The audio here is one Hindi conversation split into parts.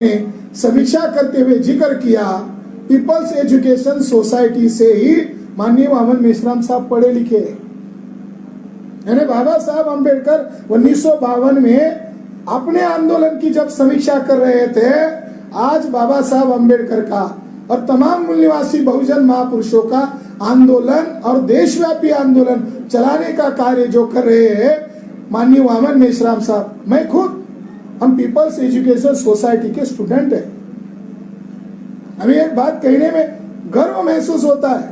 समीक्षा करते हुए जिक्र किया, पीपल्स एजुकेशन सोसाइटी से ही माननीय वामन मेश्राम साहब पढ़े लिखे हैं। यानी बाबा साहब अम्बेडकर 1952 में अपने आंदोलन की जब समीक्षा कर रहे थे, आज बाबा साहब अम्बेडकर का और तमाम मूल निवासी बहुजन महापुरुषों का आंदोलन और देशव्यापी आंदोलन चलाने का कार्य जो कर रहे हैं माननीय वामन मेश्राम साहब, मैं खुद, हम पीपल्स एजुकेशन सोसाइटी के स्टूडेंट हैं। हमें एक बात कहने में गर्व महसूस होता है,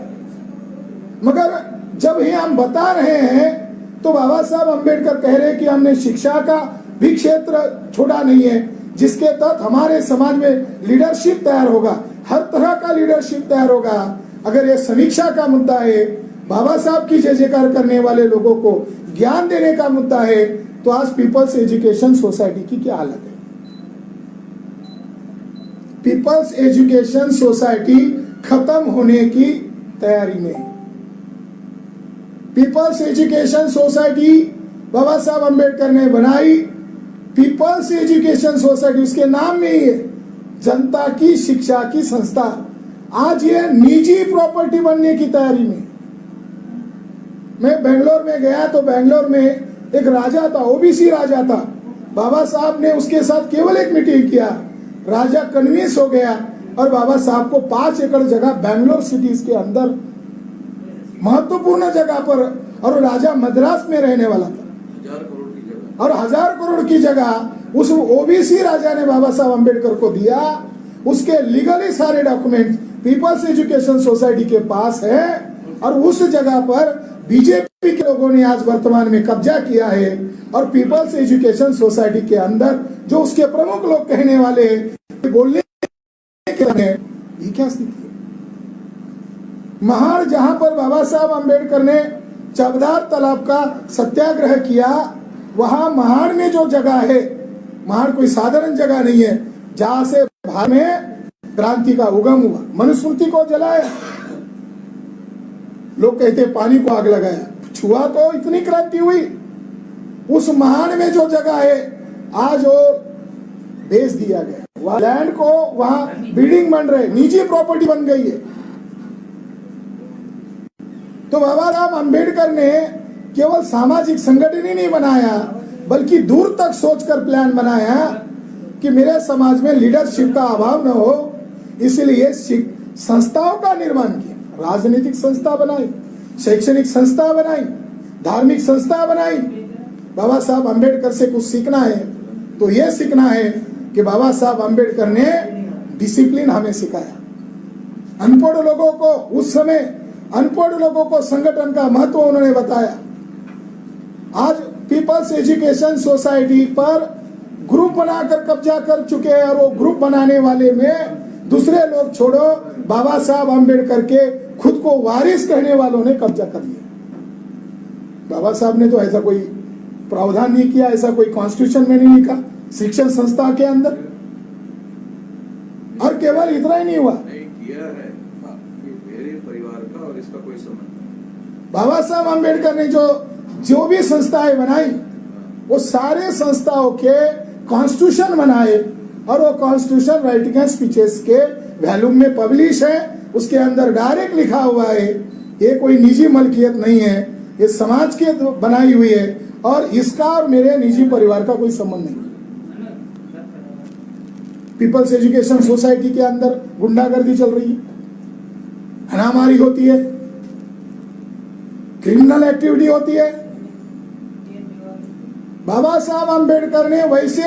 मगर जब ही हम बता रहे हैं तो बाबा साहब अम्बेडकर कह रहे हैं कि हमने शिक्षा का भी क्षेत्र छोड़ा नहीं है, जिसके तहत हमारे समाज में लीडरशिप तैयार होगा, हर तरह का लीडरशिप तैयार होगा। अगर ये समीक्षा का मुद्दा है, बाबा साहब की जय जयकार करने वाले लोगों को ज्ञान देने का मुद्दा है, तो आज पीपल्स एजुकेशन सोसाइटी की क्या हालत है। पीपल्स एजुकेशन सोसाइटी खत्म होने की तैयारी में। पीपल्स एजुकेशन सोसाइटी बाबा साहब अम्बेडकर ने बनाई, पीपल्स एजुकेशन सोसाइटी उसके नाम में ही है, जनता की शिक्षा की संस्था। आज ये निजी प्रॉपर्टी बनने की तैयारी में। मैं बेंगलोर में गया तो बेंगलोर में एक राजा था, ओबीसी राजा था। बाबा साहब ने उसके साथ केवल एक मीटिंग किया, राजा कन्विंस हो गया और बाबा साहब को 5 एकड़ जगह बेंगलोर सिटीज के अंदर महत्वपूर्ण जगह पर, और राजा मद्रास में रहने वाला था, 1000 करोड़ की जगह, और 1000 करोड़ की जगह उस ओबीसी राजा ने बाबा साहब अम्बेडकर को दिया। उसके लीगली सारे डॉक्यूमेंट पीपल्स एजुकेशन सोसाइटी के पास है, और उस जगह पर बीजेपी के लोगों ने आज वर्तमान में कब्जा किया है। और पीपल्स एजुकेशन सोसाइटी के अंदर जो उसके प्रमुख लोग कहने वाले बोलने के ये क्या स्थिति है। महाड़, जहां पर बाबा साहब अम्बेडकर ने चबदार तालाब का सत्याग्रह किया, वहां महाड़ में जो जगह है, महाड़ कोई साधारण जगह नहीं है, जहां से भारत में क्रांति का उगम हुआ, मनुस्मृति को जलाया। लोग कहते पानी को आग लगाया, छुआ तो इतनी क्रांति हुई। उस महाड़ में जो जगह है आज वो बेच दिया गया, वहां लैंड को, वहां बिल्डिंग बन रहे, निजी प्रॉपर्टी बन गई है। तो बाबा साहब अम्बेडकर ने केवल सामाजिक संगठन ही नहीं बनाया, बल्कि दूर तक सोचकर प्लान बनाया कि मेरे समाज में लीडरशिप का अभाव न हो, इसलिए संस्थाओं का निर्माण किया। राजनीतिक संस्था बनाई, शैक्षणिक संस्था बनाई, धार्मिक संस्था बनाई। बाबा साहब अम्बेडकर से कुछ सीखना है तो ये सीखना है कि बाबा साहब अम्बेडकर ने डिसिप्लिन हमें सिखाया। अनपढ़ लोगों को, उस समय अनपढ़ लोगों को संगठन का महत्व उन्होंने बताया। आज पीपल्स एजुकेशन सोसाइटी पर ग्रुप बनाकर कब्जा कर चुके हैं, और वो ग्रुप बनाने वाले में दूसरे लोग छोड़ो, बाबा साहब अम्बेडकर के खुद को वारिस कहने वालों ने कब्जा कर लिया। बाबा साहब ने तो ऐसा कोई प्रावधान नहीं किया, ऐसा कोई कॉन्स्टिट्यूशन में नहीं लिखा शिक्षण संस्था के अंदर। और केवल इतना ही नहीं हुआ, नहीं किया है मेरे परिवार का और इसका कोई संबंध। बाबा साहब अम्बेडकर ने जो भी संस्थाएं बनाई, वो सारे संस्थाओं के कॉन्स्टिट्यूशन बनाए, और वो कॉन्स्टिट्यूशन राइटिंग एंड स्पीचेस के वॉल्यूम में पब्लिश है। उसके अंदर डायरेक्ट लिखा हुआ है, ये कोई निजी मलकियत नहीं है, ये समाज के बनाई हुई है, और इसका और मेरे निजी परिवार का कोई संबंध नहीं। पीपल्स एजुकेशन सोसाइटी के अंदर गुंडागर्दी चल रही है, हनामारी होती है, क्रिमिनल एक्टिविटी होती है। बाबा साहब अम्बेडकर ने वैसे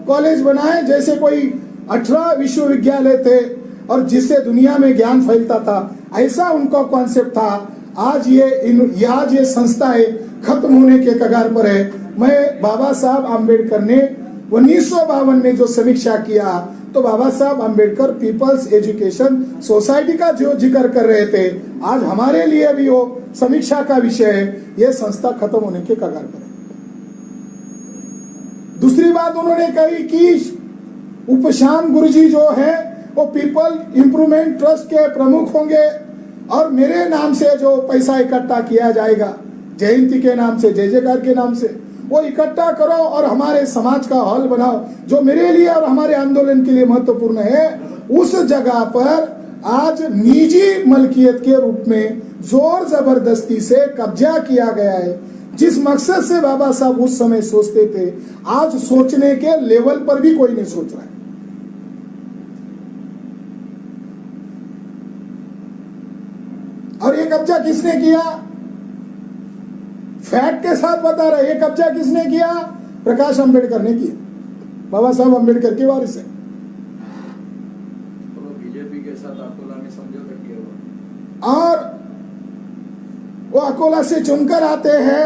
कॉलेज बनाए जैसे कोई 18 विश्वविद्यालय थे, और जिससे दुनिया में ज्ञान फैलता था, ऐसा उनका कॉन्सेप्ट था। आज ये संस्थाएं खत्म होने के कगार पर है। मैं बाबा साहब अम्बेडकर ने 1952 में जो समीक्षा किया, तो बाबा Saheb Ambedkar peoples education society का जो जिक्र कर रहे थे, आज हमारे लिए भी वो समीक्षा का विषय है। ये संस्था खत्म होने के कगार पर है। दूसरी बात उन्होंने कही कि उपशाम गुरुजी जो है वो पीपल इंप्रूवमेंट ट्रस्ट के प्रमुख होंगे, और मेरे नाम से जो पैसा इकट्ठा किया जाएगा, जयंती के नाम से, जय जयकार के नाम से, वो इकट्ठा करो और हमारे समाज का हॉल बनाओ, जो मेरे लिए और हमारे आंदोलन के लिए महत्वपूर्ण है। उस जगह पर आज निजी मलकियत के रूप में जोर जबरदस्ती से कब्जा किया गया है। जिस मकसद से बाबा साहब उस समय सोचते थे, आज सोचने के लेवल पर भी कोई नहीं सोच रहा है। और ये कब्जा किसने किया? फैक्ट के साथ बता रहे, ये कब्जा किसने किया? प्रकाश अंबेडकर ने किया। बाबा साहब अंबेडकर के वारिस है। तो बीजेपी के साथ अकोला में समझौता किया हुआ, और वो अकोला से चुनकर आते हैं,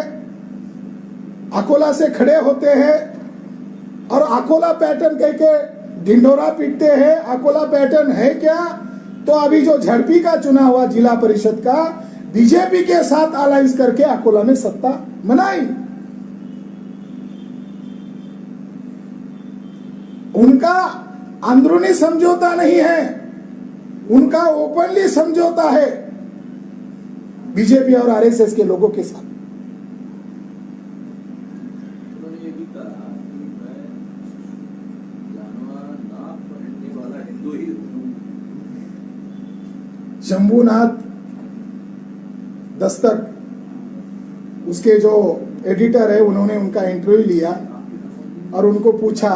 अकोला से खड़े होते हैं और अकोला पैटर्न कह के ढिंढोरा पीटते हैं। अकोला पैटर्न है क्या? तो अभी जो झड़पी का चुना हुआ जिला परिषद का बीजेपी के साथ अलायंस करके अकोला में सत्ता बनाई। उनका अंदरूनी समझौता नहीं है, उनका ओपनली समझौता है बीजेपी और आरएसएस के लोगों के साथ। उन्होंने ये भी कहा कि मैं जानवर नाक पहनने वाला हिंदू ही हूँ। शंभुनाथ दस्तक, उसके जो एडिटर है, उन्होंने उनका इंटरव्यू लिया और उनको पूछा,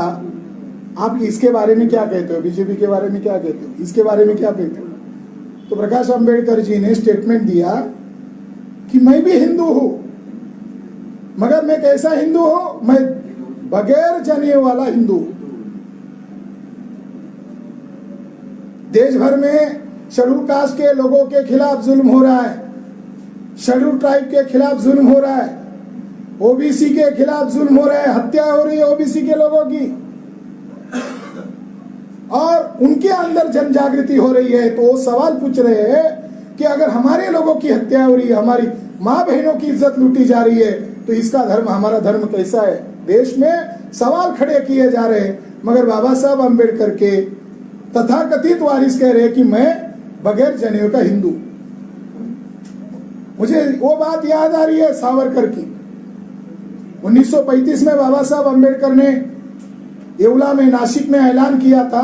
आप इसके बारे में क्या कहते हो, बीजेपी के बारे में क्या कहते हो, इसके बारे में क्या कहते हो? तो प्रकाश अंबेडकर जी ने स्टेटमेंट दिया कि मैं भी हिंदू हूं, मगर मैं कैसा हिंदू हूं? मैं बगैर जनेऊ वाला हिंदू हूं। देश भर में शेड्यूल कास्ट के लोगों के खिलाफ जुल्म हो रहा है, शेड्यूल ट्राइब के खिलाफ जुल्म हो रहा है, ओबीसी के खिलाफ जुल्म हो रहा है, हत्या हो रही है ओबीसी के लोगों की, और उनके अंदर जन जागृति हो रही है। तो वो सवाल पूछ रहे हैं कि अगर हमारे लोगों की हत्या हो रही है, हमारी माँ बहनों की इज्जत लूटी जा रही है, तो इसका धर्म, हमारा धर्म कैसा है? देश में सवाल खड़े किए जा रहे हैं। मगर बाबा साहब अंबेडकर के तथाकथित वारिस कह रहे हैं कि मैं बगैर जनेऊ का हिंदू। मुझे वो बात याद आ रही है सावरकर की। 1935 में बाबा साहब अंबेडकर ने येवला में, नासिक में ऐलान किया था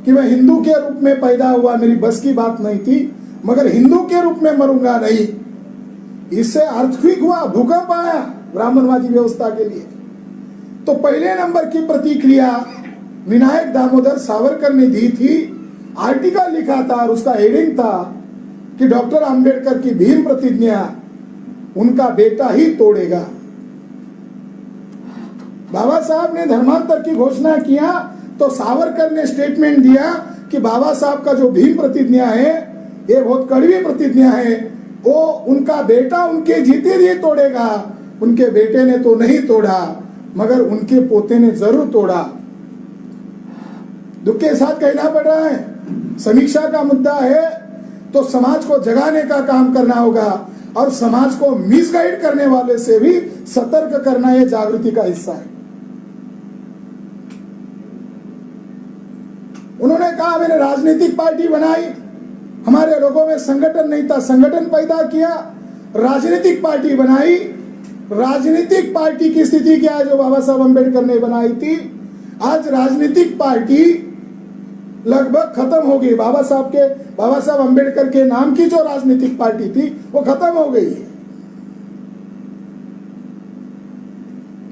कि मैं हिंदू के रूप में पैदा हुआ, मेरी बस की बात नहीं थी, मगर हिंदू के रूप में मरूंगा नहीं। इससे अर्थक्वेक हुआ, भूकंप आया ब्राह्मणवादी व्यवस्था के लिए। तो पहले नंबर की प्रतिक्रिया विनायक दामोदर सावरकर ने दी थी। आर्टिकल लिखा था और उसका हेडिंग था कि डॉक्टर अंबेडकर की भीम प्रतिज्ञा उनका बेटा ही तोड़ेगा। बाबा साहब ने धर्मांतर की घोषणा किया तो सावरकर ने स्टेटमेंट दिया कि बाबा साहब का जो भीम प्रतिज्ञा है, ये बहुत कड़वी प्रतिज्ञा है, वो उनका बेटा उनके जीते जी तोड़ेगा। उनके बेटे ने तो नहीं तोड़ा, मगर उनके पोते ने जरूर तोड़ा। दुख के साथ कहना पड़ रहा है। समीक्षा का मुद्दा है तो समाज को जगाने का काम करना होगा और समाज को मिसगाइड करने वाले से भी सतर्क करना, यह जागृति का हिस्सा है। उन्होंने कहा मैंने राजनीतिक पार्टी बनाई, हमारे लोगों में संगठन नहीं था, संगठन पैदा किया, राजनीतिक पार्टी बनाई। राजनीतिक पार्टी की स्थिति क्या है जो बाबा साहब अंबेडकर ने बनाई थी? आज राजनीतिक पार्टी लगभग खत्म हो गई। बाबा साहब अंबेडकर के नाम की जो राजनीतिक पार्टी थी वो खत्म हो गई,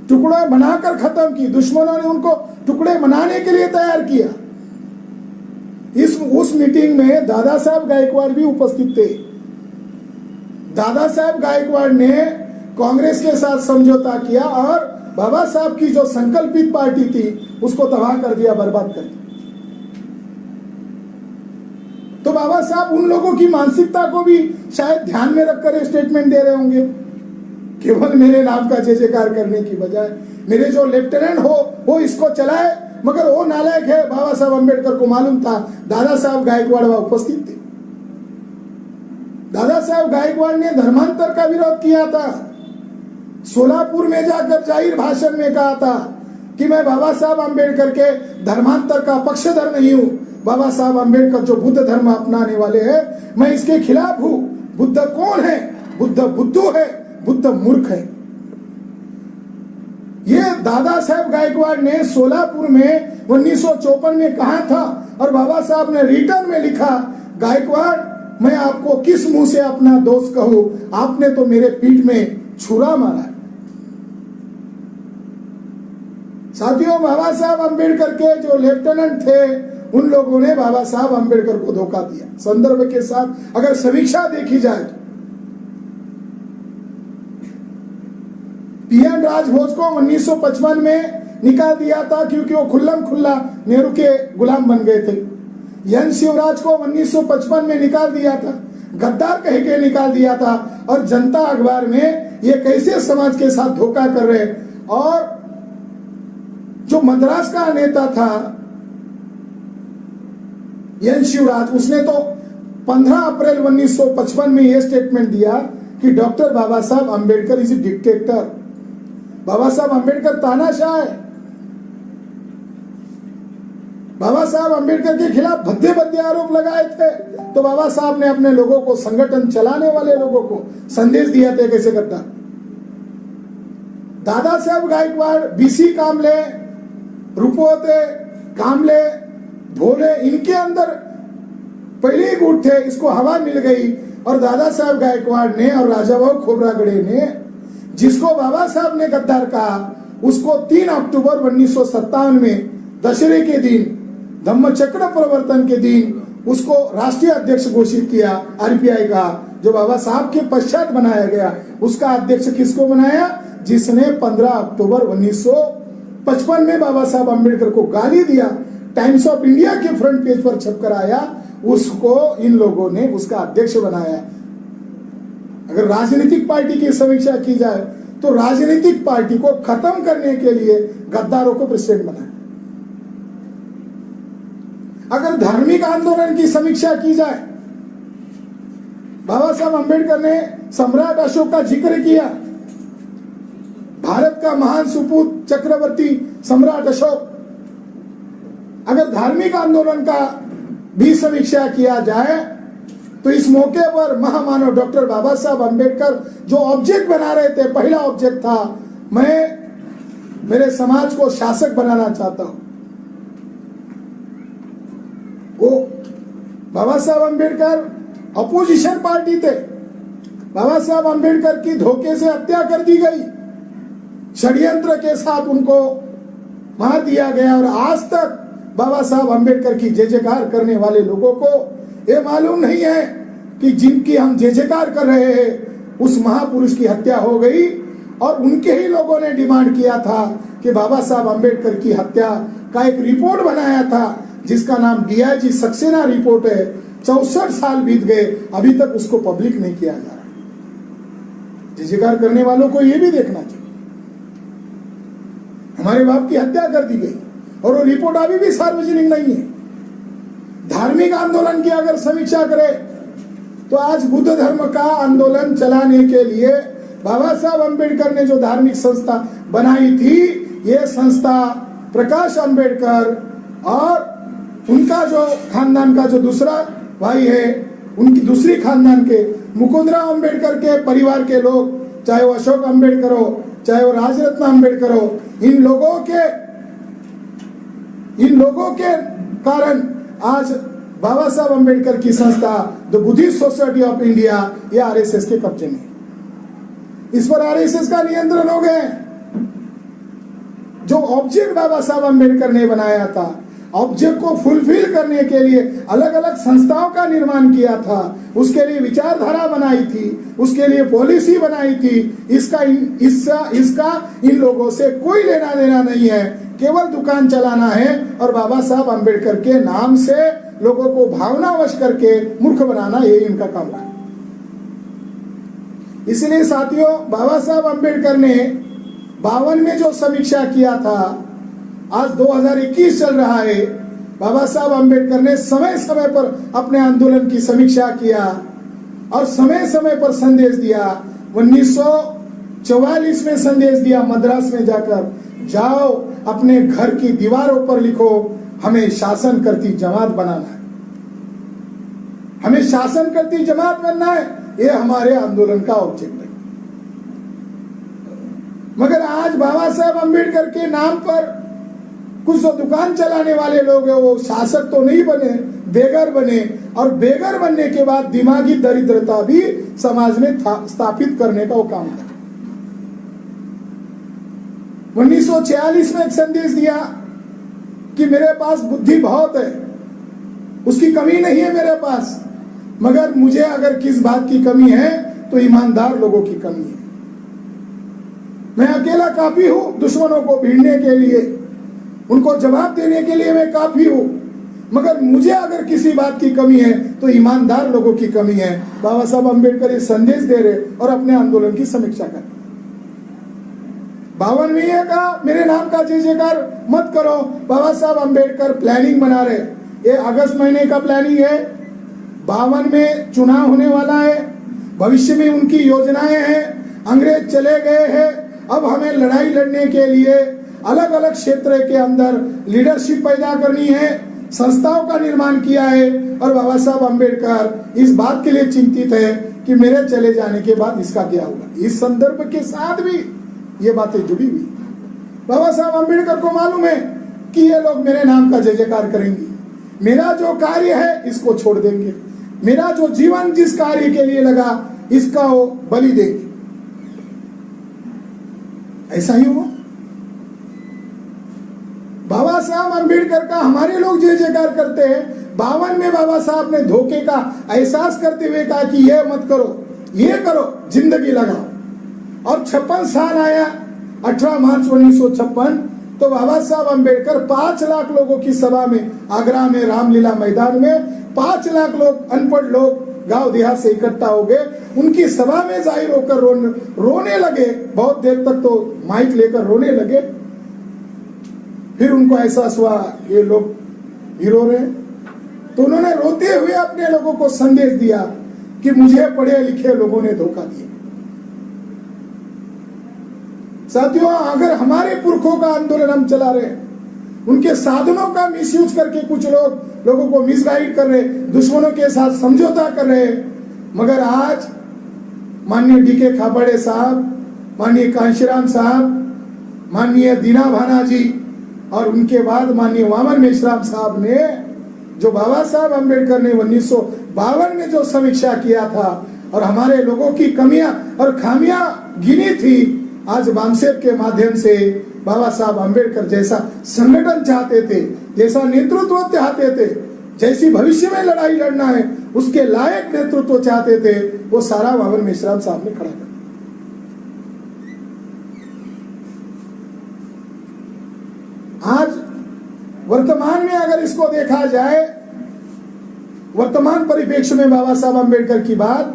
टुकड़ा बनाकर खत्म की। दुश्मनों ने उनको टुकड़े बनाने के लिए तैयार किया। उस मीटिंग में दादा साहब गायकवाड़ भी उपस्थित थे। दादा साहब गायकवाड़ ने कांग्रेस के साथ समझौता किया और बाबा साहब की जो संकल्पित पार्टी थी उसको तबाह कर दिया, बर्बाद कर दिया। तो बाबा साहब उन लोगों की मानसिकता को भी शायद ध्यान में रखकर स्टेटमेंट दे रहे होंगे। केवल मेरे नाम का जय जयकार करने की बजाय मेरे जो लेफ्टिनेंट हो वो इसको चलाए, मगर वो नालायक है। बाबा साहब अंबेडकर को मालूम था। दादा साहब गायकवाड़ वहां उपस्थित थे। दादा साहब गायकवाड़ ने धर्मांतर का विरोध किया था। सोलापुर में जाकर जाहिर भाषण में कहा था कि मैं बाबा साहब अंबेडकर के धर्मांतर का पक्षधर नहीं हूं। बाबा साहब अंबेडकर जो बुद्ध धर्म अपनाने वाले हैं, मैं इसके खिलाफ हूं। बुद्ध कौन है? बुद्ध बुद्धू है, बुद्ध मूर्ख है। ये दादा साहेब गायकवाड़ ने सोलापुर में 1954 में कहा था और बाबा साहब ने रिटर्न में लिखा, गायकवाड़ मैं आपको किस मुंह से अपना दोस्त कहूं, आपने तो मेरे पीठ में छुरा मारा है। साथियों, बाबा साहब अंबेडकर के जो लेफ्टिनेंट थे उन लोगों ने बाबा साहब अंबेडकर को धोखा दिया। संदर्भ के साथ अगर समीक्षा देखी जाए तो पीएन राजभोज को 1955 में निकाल दिया था क्योंकि वो खुल्लम खुल्ला नेहरू के गुलाम बन गए थे। एन शिवराज को 1955 में निकाल दिया था, गद्दार कह के निकाल दिया था। और जनता अखबार में ये कैसे समाज के साथ धोखा कर रहे। और जो मद्रास का नेता था एन शिवराज, उसने तो 15 अप्रैल 1955 में यह स्टेटमेंट दिया कि डॉक्टर बाबा साहब अंबेडकर इज ए डिक्टेटर। बाबा साहब अंबेडकर तानाशाह है। बाबा साहब अंबेडकर के खिलाफ भद्दे भद्दे आरोप लगाए थे, तो बाबा साहब ने अपने लोगों को, संगठन चलाने वाले लोगों को संदेश दिया था कैसे करता। दादा साहब गायकवाड़, बीसी कामले, रुपवते कामले, भोले, इनके अंदर पहले ही गुट थे, इसको हवा मिल गई। और दादा साहब गायकवाड़ ने और राजा भाऊ खोबरागड़े ने, जिसको बाबा साहब ने गद्दार कहा, उसको 3 अक्टूबर 1957 में दशहरे के दिन, धम्मचक्र प्रवर्तन के दिन, उसको राष्ट्रीय अध्यक्ष घोषित किया आरपीआई का, जो बाबा साहब के पश्चात बनाया गया। उसका अध्यक्ष किसको बनाया? जिसने 15 अक्टूबर 1955 में बाबा साहब अंबेडकर को गाली दिया, टाइम्स ऑफ इंडिया के फ्रंट पेज पर छपकर आया, उसको इन लोगों ने उसका अध्यक्ष बनाया। अगर राजनीतिक पार्टी की समीक्षा की जाए तो राजनीतिक पार्टी को खत्म करने के लिए गद्दारों को प्रेसिडेंट बनाया। अगर धार्मिक आंदोलन की समीक्षा की जाए, बाबा साहब अंबेडकर ने सम्राट अशोक का जिक्र किया। भारत का महान सुपूत चक्रवर्ती सम्राट अशोक। अगर धार्मिक आंदोलन का भी समीक्षा किया जाए तो इस मौके पर महामानव डॉक्टर बाबा साहब अंबेडकर जो ऑब्जेक्ट बना रहे थे, पहला ऑब्जेक्ट था, मैं मेरे समाज को शासक बनाना चाहता हूं। वो बाबा साहब अंबेडकर अपोजिशन पार्टी थे। बाबा साहब अंबेडकर की धोखे से हत्या कर दी गई, षड्यंत्र के साथ उनको मार दिया गया। और आज तक बाबा साहब अंबेडकर की जय जयकार करने वाले लोगों को ये मालूम नहीं है कि जिनकी हम जय जयकार कर रहे हैं उस महापुरुष की हत्या हो गई। और उनके ही लोगों ने डिमांड किया था कि बाबा साहब अंबेडकर की हत्या का एक रिपोर्ट बनाया था, जिसका नाम डीआईजी सक्सेना रिपोर्ट है। 64 साल बीत गए, अभी तक उसको पब्लिक नहीं किया जा रहा। जय जयकार करने वालों को यह भी देखना चाहिए, हमारे बाप की हत्या कर दी गई और वो रिपोर्ट अभी भी सार्वजनिक नहीं है। धार्मिक आंदोलन की अगर समीक्षा करें तो आज बुद्ध धर्म का आंदोलन चलाने के लिए बाबा साहब अंबेडकर ने जो धार्मिक संस्था बनाई थी, ये संस्था प्रकाश अंबेडकर और उनका जो खानदान का जो दूसरा भाई है, उनकी दूसरी खानदान के मुकुंदराव अंबेडकर के परिवार के लोग, चाहे वो अशोक अंबेडकर हो, चाहे वो राजरत्न अंबेडकर हो, इन लोगों के कारण आज बाबा साहब अंबेडकर की संस्था the Buddhist society of India ये आरएसएस के कब्जे में। इस पर आरएसएस का नियंत्रण हो गए। जो ऑब्जेक्ट बाबा साहब अंबेडकर ने बनाया था, ऑब्जेक्ट को फुलफिल करने के लिए अलग अलग संस्थाओं का निर्माण किया था, उसके लिए विचारधारा बनाई थी, उसके लिए पॉलिसी बनाई थी। इसका इन लोगों से कोई लेना देना नहीं है, केवल दुकान चलाना है और बाबा साहब अंबेडकर के नाम से लोगों को भावनावश करके मूर्ख बनाना, यही इनका काम है। इसलिए साथियों, बाबा साहब अंबेडकर ने 52 में जो समीक्षा किया था, आज 2021 चल रहा है। बाबा साहब अंबेडकर ने समय समय पर अपने आंदोलन की समीक्षा किया और समय समय पर संदेश दिया। 1944 में संदेश दिया मद्रास में जाकर, जाओ अपने घर की दीवारों पर लिखो, हमें शासन करती जमात बनाना है, हमें शासन करती जमात बनना है। ये हमारे आंदोलन का औचित्य है। मगर आज बाबा साहब अम्बेडकर के नाम पर कुछ जो दुकान चलाने वाले लोग हैं वो शासक तो नहीं बने, बेघर बने, और बेघर बनने के बाद दिमागी दरिद्रता भी समाज में स्थापित करने का वो काम था। 1946 में एक संदेश दिया कि मेरे पास बुद्धि बहुत है, उसकी कमी नहीं है मेरे पास, मगर मुझे अगर किस बात की कमी है तो ईमानदार लोगों की कमी है। मैं अकेला काफी हूं दुश्मनों को भिड़ने के लिए, उनको जवाब देने के लिए मैं काफी हूं, मगर मुझे अगर किसी बात की कमी है तो ईमानदार लोगों की कमी है। बाबा साहब अम्बेडकर ये संदेश दे रहे और अपने आंदोलन की समीक्षा कर 52वें का मेरे नाम का जय जयकार मत करो। बाबा साहब अम्बेडकर प्लानिंग बना रहे, ये अगस्त महीने का प्लानिंग है, 52 में चुनाव होने वाला है, भविष्य में उनकी योजनाएं हैं। अंग्रेज चले गए हैं, अब हमें लड़ाई लड़ने के लिए अलग अलग क्षेत्र के अंदर लीडरशिप पैदा करनी है, संस्थाओं का निर्माण किया है। और बाबा साहब अम्बेडकर इस बात के लिए चिंतित है कि मेरे चले जाने के बाद इसका क्या होगा। इस संदर्भ के साथ भी ये बातें जुड़ी हुई। बाबा साहब अम्बेडकर को मालूम है कि ये लोग मेरे नाम का जय जयकार करेंगे, मेरा जो कार्य है इसको छोड़ देंगे, मेरा जो जीवन जिस कार्य के लिए लगा इसका वो बलि देंगे। ऐसा ही हुआ। बाबा साहब अम्बेडकर का हमारे लोग जय जयकार करते हैं। 52 में बाबा साहब ने धोखे का एहसास करते हुए कहा कि ये मत करो, ये करो, जिंदगी लगाओ। और 56 साल आया, 18 मार्च 1956, तो बाबा साहब अम्बेडकर 5 लाख लोगों की सभा में, आगरा में रामलीला मैदान में 5 लाख लोग, अनपढ़ लोग गांव देहात से इकट्ठा हो गए। उनकी सभा में जाहिर होकर रोने लगे, बहुत देर तक तो माइक लेकर रोने लगे। फिर उनको एहसास हुआ ये लोग भी रो रहे हैं, तो उन्होंने रोते हुए अपने लोगों को संदेश दिया कि मुझे पढ़े लिखे लोगों ने धोखा दिया। साथियों, अगर हमारे पुरखों का आंदोलन हम चला रहे हैं, उनके साधनों का मिसयूज करके कुछ लोगों को मिसगाइड कर रहे, दुश्मनों के साथ समझौता कर रहे, मगर आज माननीय डीके खाबड़े साहब, माननीय कांशीराम साहब, माननीय दीना भाना जी और उनके बाद माननीय वामन मेश्राम साहब ने जो बाबा साहब अम्बेडकर ने 1952 में जो समीक्षा किया था और हमारे लोगों की कमियां और खामियां गिनी थी, आज बामसेब के माध्यम से बाबा साहब अम्बेडकर जैसा संगठन चाहते थे, जैसा नेतृत्व चाहते थे, जैसी भविष्य में लड़ाई लड़ना है उसके लायक नेतृत्व चाहते थे, वो सारा वामन मेश्राम साहब ने खड़ा कर। आज वर्तमान में अगर इसको देखा जाए, वर्तमान परिप्रेक्ष्य में बाबा साहब अम्बेडकर की बात,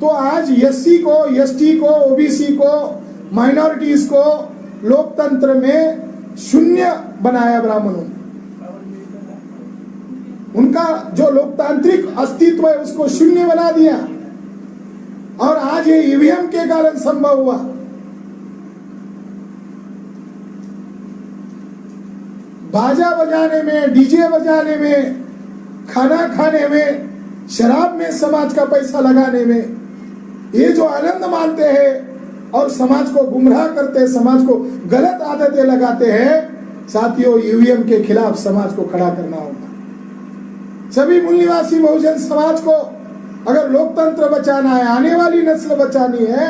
तो आज एससी को, एसटी को, ओबीसी को, माइनॉरिटीज को लोकतंत्र में शून्य बनाया ब्राह्मणों ने। उनका जो लोकतांत्रिक अस्तित्व है उसको शून्य बना दिया, और आज ये ईवीएम के कारण संभव हुआ। बाजा बजाने में, डीजे बजाने में, खाना खाने में, शराब में समाज का पैसा लगाने में ये जो आनंद मानते हैं और समाज को गुमराह करते हैं, समाज को गलत आदतें लगाते हैं, साथियों ईवीएम के खिलाफ समाज को खड़ा करना होगा। सभी मूल निवासी बहुजन समाज को अगर लोकतंत्र बचाना है, आने वाली नस्ल बचानी है,